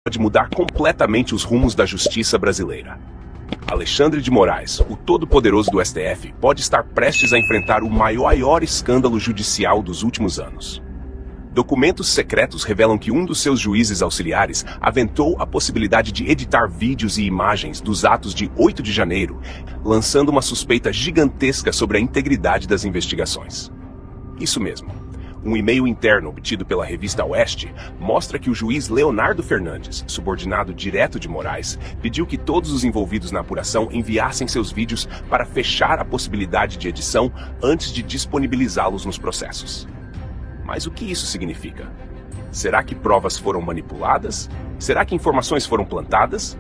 pode mudar completamente os rumos da justiça brasileira. Alexandre de Moraes, o todo-poderoso do STF, pode estar prestes a enfrentar o maior escândalo judicial dos últimos anos. Documentos secretos revelam que um dos seus juízes auxiliares aventou a possibilidade de editar vídeos e imagens dos atos de 8 de janeiro, lançando uma suspeita gigantesca sobre a integridade das investigações. Isso mesmo. Um e-mail interno obtido pela revista Oeste mostra que o juiz Leonardo Fernandes, subordinado direto de Moraes, pediu que todos os envolvidos na apuração enviassem seus vídeos para fechar a possibilidade de edição antes de disponibilizá-los nos processos. Mas o que isso significa? Será que provas foram manipuladas? Será que informações foram plantadas?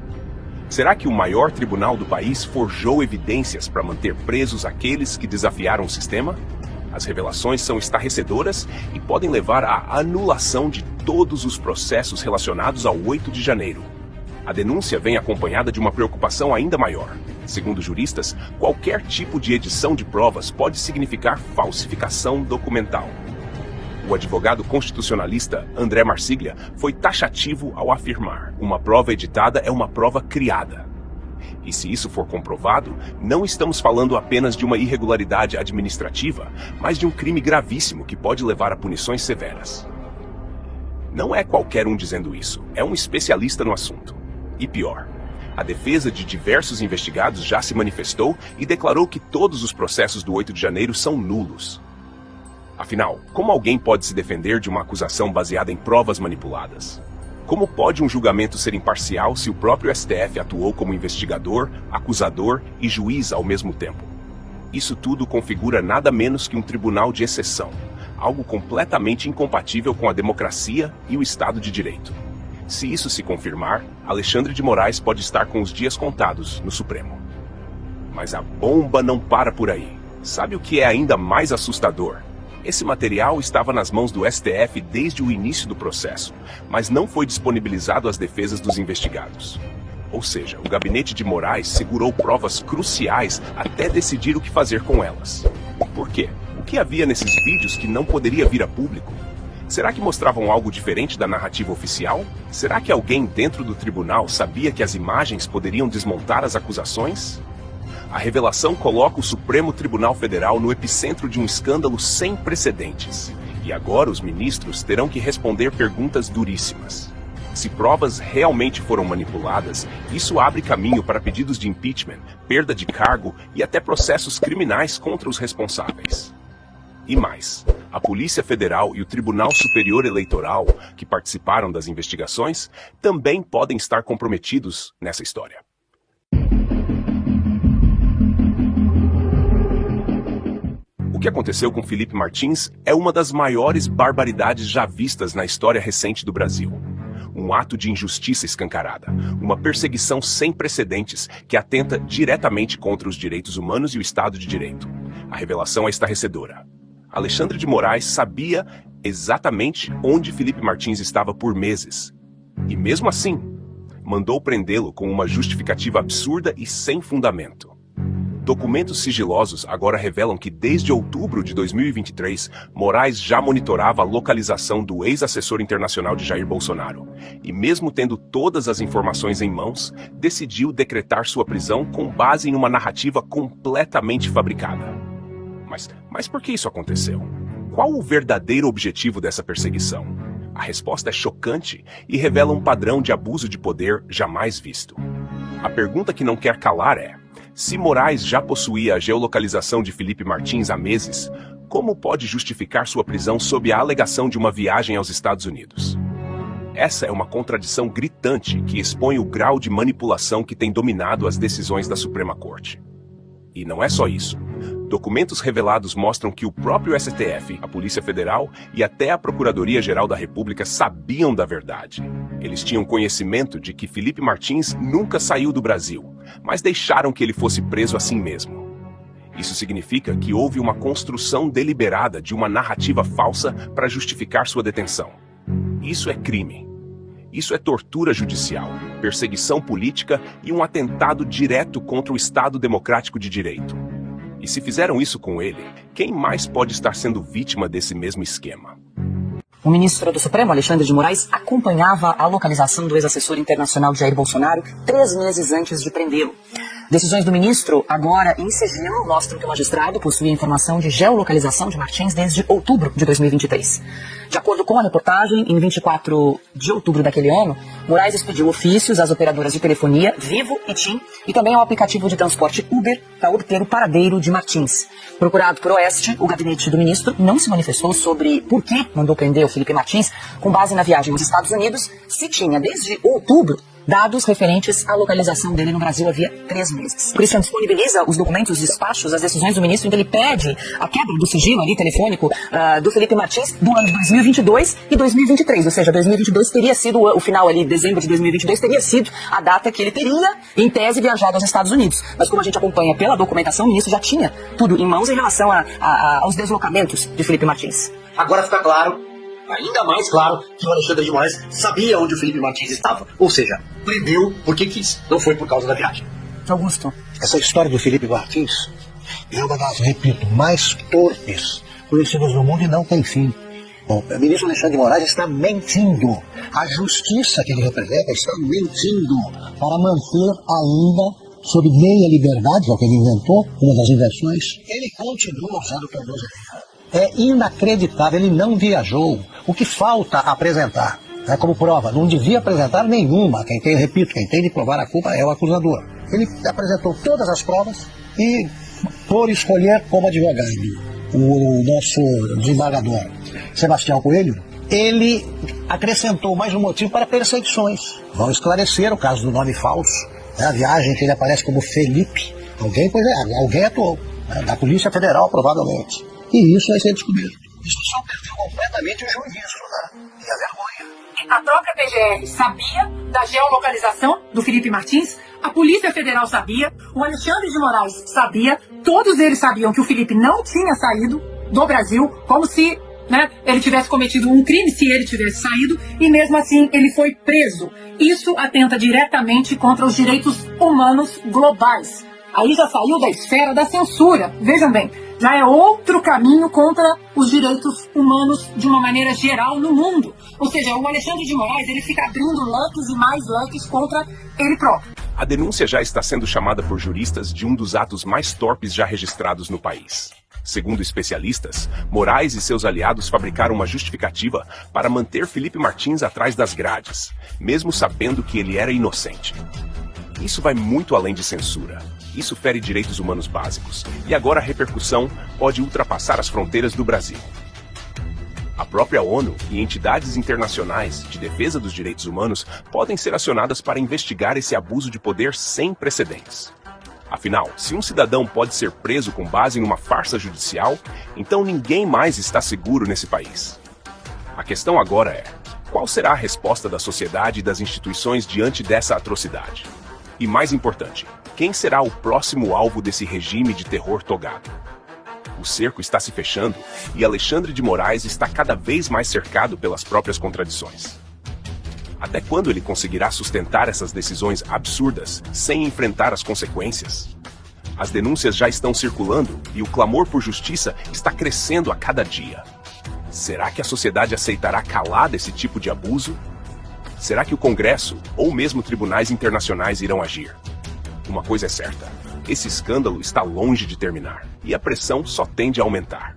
Será que o maior tribunal do país forjou evidências para manter presos aqueles que desafiaram o sistema? As revelações são estarrecedoras e podem levar à anulação de todos os processos relacionados ao 8 de janeiro. A denúncia vem acompanhada de uma preocupação ainda maior. Segundo juristas, qualquer tipo de edição de provas pode significar falsificação documental. O advogado constitucionalista André Marsiglia foi taxativo ao afirmar: uma prova editada é uma prova criada. E se isso for comprovado, não estamos falando apenas de uma irregularidade administrativa, mas de um crime gravíssimo que pode levar a punições severas. Não é qualquer um dizendo isso, é um especialista no assunto. E pior, a defesa de diversos investigados já se manifestou e declarou que todos os processos do 8 de janeiro são nulos. Afinal, como alguém pode se defender de uma acusação baseada em provas manipuladas? Como pode um julgamento ser imparcial se o próprio STF atuou como investigador, acusador e juiz ao mesmo tempo? Isso tudo configura nada menos que um tribunal de exceção, algo completamente incompatível com a democracia e o Estado de Direito. Se isso se confirmar, Alexandre de Moraes pode estar com os dias contados no Supremo. Mas a bomba não para por aí. Sabe o que é ainda mais assustador? Esse material estava nas mãos do STF desde o início do processo, mas não foi disponibilizado às defesas dos investigados. Ou seja, o gabinete de Moraes segurou provas cruciais até decidir o que fazer com elas. Por quê? O que havia nesses vídeos que não poderia vir a público? Será que mostravam algo diferente da narrativa oficial? Será que alguém dentro do tribunal sabia que as imagens poderiam desmontar as acusações? A revelação coloca o Supremo Tribunal Federal no epicentro de um escândalo sem precedentes. E agora os ministros terão que responder perguntas duríssimas. Se provas realmente foram manipuladas, isso abre caminho para pedidos de impeachment, perda de cargo e até processos criminais contra os responsáveis. E mais, a Polícia Federal e o Tribunal Superior Eleitoral, que participaram das investigações, também podem estar comprometidos nessa história. O que aconteceu com Felipe Martins é uma das maiores barbaridades já vistas na história recente do Brasil. Um ato de injustiça escancarada, uma perseguição sem precedentes que atenta diretamente contra os direitos humanos e o Estado de Direito. A revelação é estarrecedora. Alexandre de Moraes sabia exatamente onde Felipe Martins estava por meses. E mesmo assim, mandou prendê-lo com uma justificativa absurda e sem fundamento. Documentos sigilosos agora revelam que desde outubro de 2023, Moraes já monitorava a localização do ex-assessor internacional de Jair Bolsonaro. E mesmo tendo todas as informações em mãos, decidiu decretar sua prisão com base em uma narrativa completamente fabricada. Mas por que isso aconteceu? Qual o verdadeiro objetivo dessa perseguição? A resposta é chocante e revela um padrão de abuso de poder jamais visto. A pergunta que não quer calar é: se Moraes já possuía a geolocalização de Felipe Martins há meses, como pode justificar sua prisão sob a alegação de uma viagem aos Estados Unidos? Essa é uma contradição gritante que expõe o grau de manipulação que tem dominado as decisões da Suprema Corte. E não é só isso. Documentos revelados mostram que o próprio STF, a Polícia Federal e até a Procuradoria-Geral da República sabiam da verdade. Eles tinham conhecimento de que Felipe Martins nunca saiu do Brasil, mas deixaram que ele fosse preso assim mesmo. Isso significa que houve uma construção deliberada de uma narrativa falsa para justificar sua detenção. Isso é crime. Isso é tortura judicial, perseguição política e um atentado direto contra o Estado Democrático de Direito. E se fizeram isso com ele, quem mais pode estar sendo vítima desse mesmo esquema? O ministro do Supremo, Alexandre de Moraes, acompanhava a localização do ex-assessor internacional Jair Bolsonaro 3 meses antes de prendê-lo. Decisões do ministro, agora em sigilo, mostram que o magistrado possuía informação de geolocalização de Martins desde outubro de 2023. De acordo com a reportagem, em 24 de outubro daquele ano, Moraes expediu ofícios às operadoras de telefonia Vivo e TIM e também ao aplicativo de transporte Uber para obter o paradeiro de Martins. Procurado por Oeste, o gabinete do ministro não se manifestou sobre por que mandou prender o Felipe Martins com base na viagem aos Estados Unidos, se tinha desde outubro dados referentes à localização dele no Brasil havia 3 meses. Por isso, disponibiliza os documentos, os despachos, as decisões do ministro, em que ele pede a quebra do sigilo ali telefônico do Felipe Martins do ano de 2022 e 2023. Ou seja, 2022 teria sido, o final ali, dezembro de 2022, teria sido a data que ele teria, em tese, viajado aos Estados Unidos. Mas como a gente acompanha pela documentação, o ministro já tinha tudo em mãos em relação aos deslocamentos de Felipe Martins. Agora fica claro, ainda mais claro, que o Alexandre de Moraes sabia onde o Felipe Martins estava. Ou seja, prendeu porque quis, não foi por causa da viagem. Augusto. Essa história do Felipe Martins é uma das, repito, mais torpes conhecidas no mundo e não tem fim. Bom, o ministro Alexandre de Moraes está mentindo. A justiça que ele representa está mentindo para manter ainda, sob meia liberdade, que é o que ele inventou, uma das invenções, ele continua usando tornozeleira. É inacreditável, ele não viajou. O que falta apresentar, como prova, não devia apresentar nenhuma. Quem tem de provar a culpa é o acusador. Ele apresentou todas as provas e, por escolher como advogado o nosso desembargador Sebastião Coelho, ele acrescentou mais um motivo para perseguições. Vão esclarecer o caso do nome falso, a viagem que ele aparece como Felipe. Alguém atuou, da Polícia Federal provavelmente. E isso vai ser descoberto. Isso só perdeu completamente o juízo, e a vergonha. A própria PGR sabia da geolocalização do Felipe Martins, a Polícia Federal sabia, o Alexandre de Moraes sabia, todos eles sabiam que o Felipe não tinha saído do Brasil, como se ele tivesse cometido um crime, se ele tivesse saído, e mesmo assim ele foi preso. Isso atenta diretamente contra os direitos humanos globais. Aí já saiu da esfera da censura, vejam bem. Já é outro caminho contra os direitos humanos de uma maneira geral no mundo. Ou seja, o Alexandre de Moraes, ele fica abrindo leques e mais leques contra ele próprio. A denúncia já está sendo chamada por juristas de um dos atos mais torpes já registrados no país. Segundo especialistas, Moraes e seus aliados fabricaram uma justificativa para manter Felipe Martins atrás das grades, mesmo sabendo que ele era inocente. Isso vai muito além de censura. Isso fere direitos humanos básicos, e agora a repercussão pode ultrapassar as fronteiras do Brasil. A própria ONU e entidades internacionais de defesa dos direitos humanos podem ser acionadas para investigar esse abuso de poder sem precedentes. Afinal, se um cidadão pode ser preso com base em uma farsa judicial, então ninguém mais está seguro nesse país. A questão agora é: qual será a resposta da sociedade e das instituições diante dessa atrocidade? E mais importante, quem será o próximo alvo desse regime de terror togado? O cerco está se fechando e Alexandre de Moraes está cada vez mais cercado pelas próprias contradições. Até quando ele conseguirá sustentar essas decisões absurdas sem enfrentar as consequências? As denúncias já estão circulando e o clamor por justiça está crescendo a cada dia. Será que a sociedade aceitará calada esse tipo de abuso? Será que o Congresso ou mesmo tribunais internacionais irão agir? Uma coisa é certa, esse escândalo está longe de terminar e a pressão só tende a aumentar.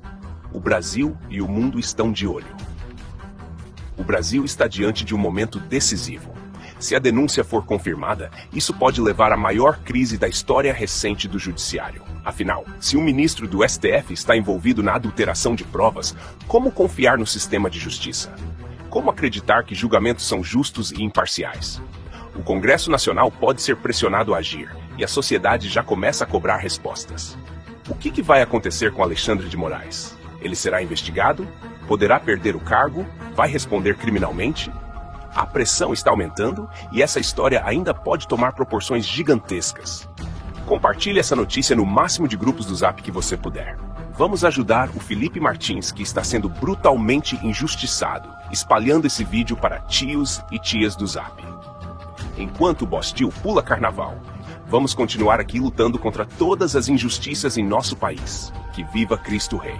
O Brasil e o mundo estão de olho. O Brasil está diante de um momento decisivo. Se a denúncia for confirmada, isso pode levar à maior crise da história recente do judiciário. Afinal, se um ministro do STF está envolvido na adulteração de provas, como confiar no sistema de justiça? Como acreditar que julgamentos são justos e imparciais? O Congresso Nacional pode ser pressionado a agir, e a sociedade já começa a cobrar respostas. O que vai acontecer com Alexandre de Moraes? Ele será investigado? Poderá perder o cargo? Vai responder criminalmente? A pressão está aumentando e essa história ainda pode tomar proporções gigantescas. Compartilhe essa notícia no máximo de grupos do Zap que você puder. Vamos ajudar o Felipe Martins, que está sendo brutalmente injustiçado, espalhando esse vídeo para tios e tias do Zap. Enquanto o Boss Tio pula carnaval, vamos continuar aqui lutando contra todas as injustiças em nosso país. Que viva Cristo Rei!